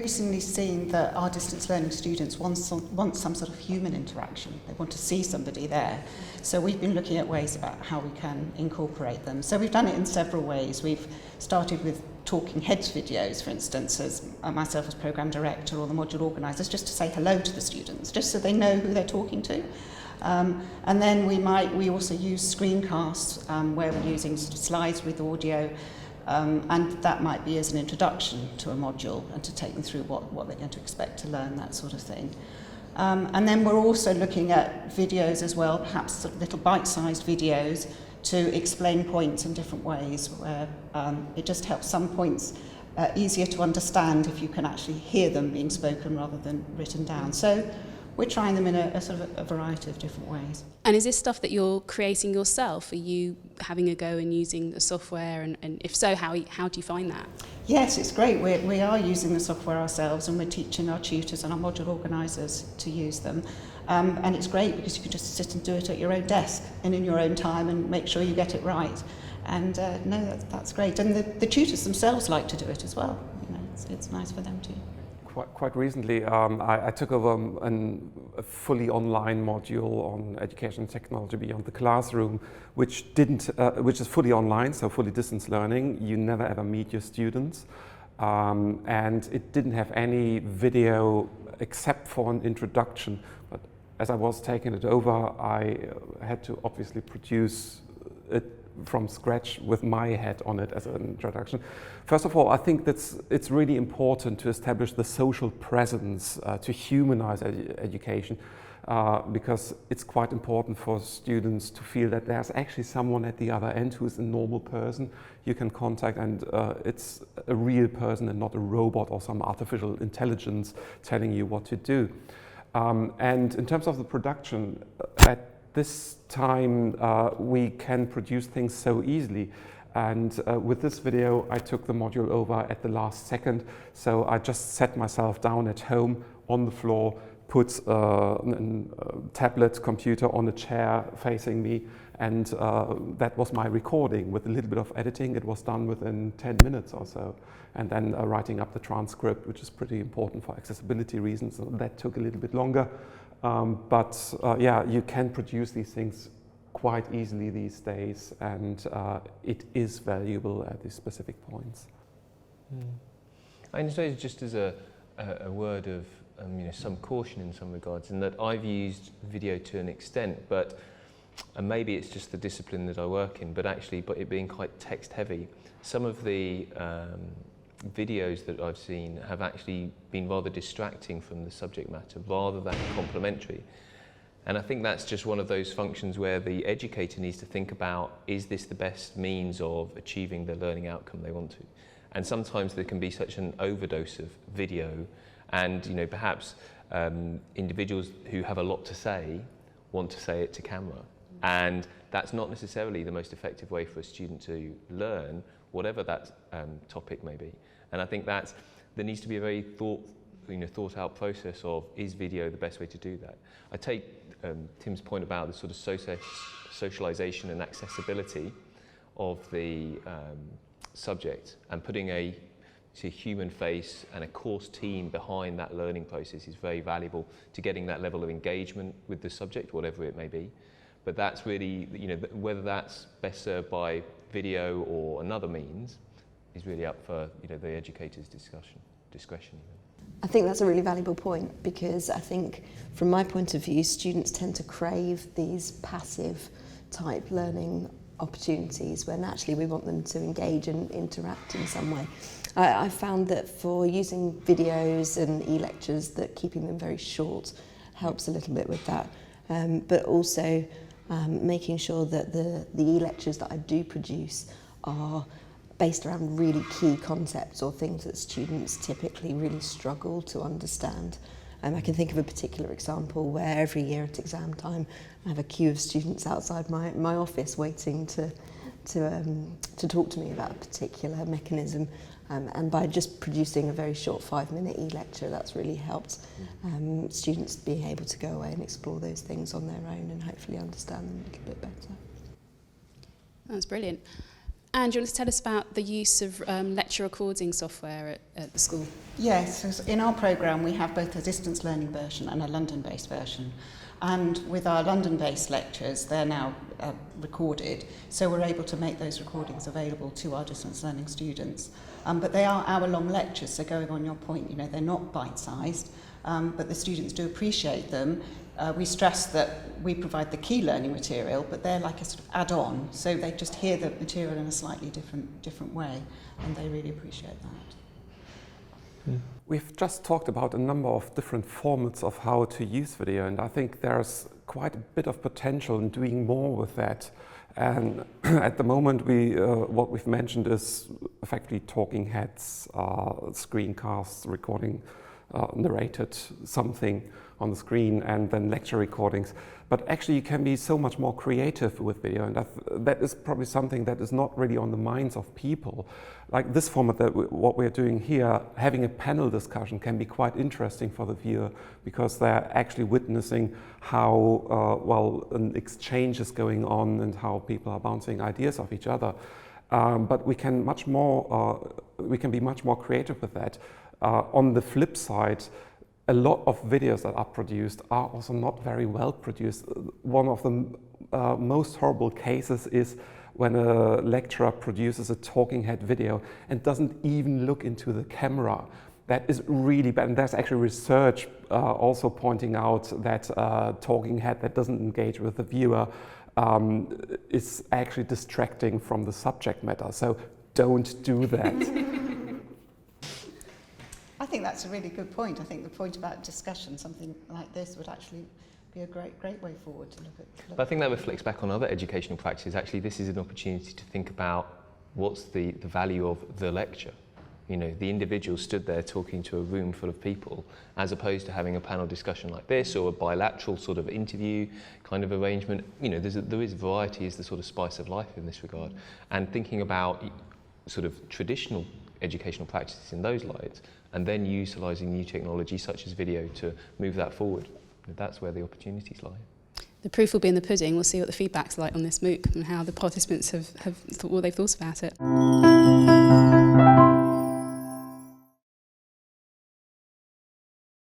increasingly seen that our distance learning students want some sort of human interaction. They want to see somebody there. So we've been looking at ways about how we can incorporate them. So we've done it in several ways. We've started with talking heads videos, for instance, as myself as programme director or the module organisers, just to say hello to the students, just so they know who they're talking to. And then we also use screencasts where we're using sort of slides with audio, and that might be as an introduction to a module and to take them through what they're going to expect to learn, that sort of thing. And then we're also looking at videos as well, perhaps sort of little bite-sized videos to explain points in different ways, where it just helps some points easier to understand if you can actually hear them being spoken rather than written down. So we're trying them in a sort of a variety of different ways. And is this stuff that you're creating yourself? Are you having a go and using the software? And if so, how do you find that? Yes, it's great. We are using the software ourselves, and we're teaching our tutors and our module organisers to use them. And it's great because you can just sit and do it at your own desk and in your own time and make sure you get it right. And no, that's great. And the tutors themselves like to do it as well. You know, it's nice for them too. Quite recently, I took over a fully online module on education technology beyond the classroom, which is fully online, so fully distance learning. You never ever meet your students, and it didn't have any video except for an introduction. But as I was taking it over, I had to obviously produce it from scratch with my head on it as an introduction. First of all, I think it's really important to establish the social presence, to humanize education, because it's quite important for students to feel that there's actually someone at the other end who is a normal person you can contact, and it's a real person and not a robot or some artificial intelligence telling you what to do. And in terms of the production, at this time we can produce things so easily, and with this video I took the module over at the last second, so I just sat myself down at home on the floor, put a tablet computer on a chair facing me, and that was my recording. With a little bit of editing, it was done within 10 minutes or so, and then writing up the transcript, which is pretty important for accessibility reasons, so that took a little bit longer. But yeah, you can produce these things quite easily these days, and it is valuable at these specific points. I suppose just as a word of some caution in some regards, in that I've used video to an extent, and maybe it's just the discipline that I work in, but it being quite text heavy, some of the videos that I've seen have actually been rather distracting from the subject matter rather than complementary. And I think that's just one of those functions where the educator needs to think about, is this the best means of achieving the learning outcome they want to? And sometimes there can be such an overdose of video, and perhaps individuals who have a lot to say want to say it to camera. And that's not necessarily the most effective way for a student to learn, whatever that topic may be. And I think there needs to be a very thought out process of, is video the best way to do that? I take Tim's point about the sort of socialization and accessibility of the subject, and putting a human face and a course team behind that learning process is very valuable to getting that level of engagement with the subject, whatever it may be. But that's really, whether that's best served by video or another means is really up for the educator's discretion. I think that's a really valuable point, because I think from my point of view, students tend to crave these passive type learning opportunities when actually we want them to engage and interact in some way. I found that for using videos and e-lectures, that keeping them very short helps a little bit with that, but also making sure that the e-lectures that I do produce are based around really key concepts or things that students typically really struggle to understand. I can think of a particular example where every year at exam time I have a queue of students outside my office waiting to talk to me about a particular mechanism, and by just producing a very short 5-minute e-lecture, that's really helped students being able to go away and explore those things on their own and hopefully understand them a little bit better. That's brilliant. And do you want to tell us about the use of lecture recording software at the school? Yes, so in our programme we have both a distance learning version and a London-based version. And with our London-based lectures, they're now recorded, so we're able to make those recordings available to our distance learning students. But they are hour-long lectures, so going on your point, you know, they're not bite-sized, but the students do appreciate them. We stress that we provide the key learning material, but they're like a sort of add-on, so they just hear the material in a slightly different way, and they really appreciate that. Mm. We've just talked about a number of different formats of how to use video, and I think there's quite a bit of potential in doing more with that. And at the moment, what we've mentioned is effectively talking heads, screencasts, recording narrated something on the screen, and then lecture recordings. But actually you can be so much more creative with video, and that is probably something that is not really on the minds of people. Like this format, what we're doing here, having a panel discussion can be quite interesting for the viewer, because they're actually witnessing how well an exchange is going on and how people are bouncing ideas off each other. But we can be much more creative with that. On the flip side, a lot of videos that are produced are also not very well produced. One of the most horrible cases is when a lecturer produces a talking head video and doesn't even look into the camera. That is really bad, and there's actually research also pointing out that talking head that doesn't engage with the viewer is actually distracting from the subject matter. So don't do that. I think that's a really good point. I think the point about discussion, something like this, would actually be a great way forward to look at. But I think that reflects back on other educational practices. Actually, this is an opportunity to think about what's the value of the lecture. You know, the individual stood there talking to a room full of people, as opposed to having a panel discussion like this, or a bilateral sort of interview kind of arrangement. You know, there is variety is the sort of spice of life in this regard. And thinking about sort of traditional educational practices in those lights, and then utilising new technology such as video to move that forward. That's where the opportunities lie. The proof will be in the pudding. We'll see what the feedback's like on this MOOC and how the participants have thought about it.